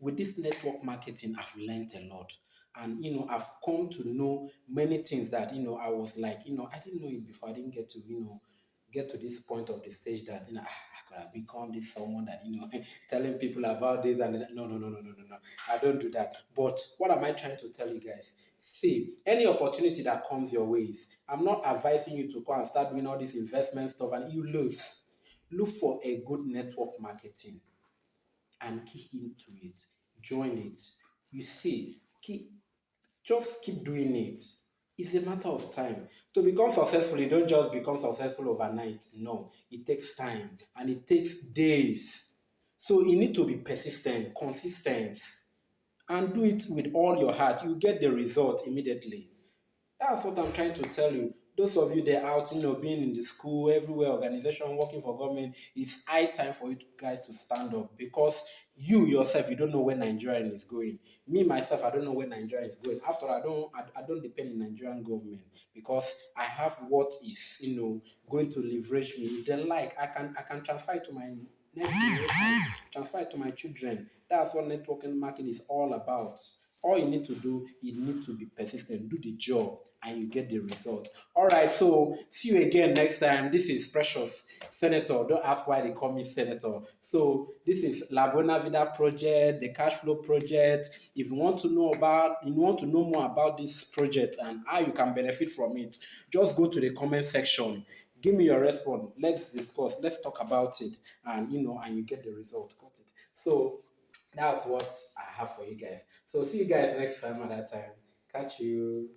with this network marketing, I've learned a lot. And I've come to know many things that I was like, I didn't know it before. I didn't get to, get to this point of the stage that I could have become this someone that telling people about this and that. No, no, no, no, no, no, no. I don't do that. But what am I trying to tell you guys? See, any opportunity that comes your ways, I'm not advising you to go and start doing all this investment stuff and you lose. Look for a good network marketing and key into it. Join it. You see, just keep doing it. It's a matter of time. To become successful, you don't just become successful overnight. No, it takes time and it takes days. So you need to be persistent, consistent, and do it with all your heart. You get the result immediately. That's what I'm trying to tell you. Those of you that are out, being in the school, everywhere, organization, working for government, it's high time for you guys to stand up because you yourself, you don't know where Nigeria is going. Me myself, I don't know where Nigeria is going. After all, I don't depend in Nigerian government because I have what is, going to leverage me. If they like, I can transfer it to my next generation, transfer it to my children. That's what networking marketing is all about. All you need to do, you need to be persistent, do the job, and you get the result. All right, so see you again next time. This is Precious Senator. Don't ask why they call me Senator. So this is Labuena Vida project, the cash flow project. If you want to know more about this project and how you can benefit from it, just go to the comment section. Give me your response. Let's discuss. Let's talk about it, and and you get the result. Got it. So that's what I have for you guys. So see you guys next time at that time. Catch you.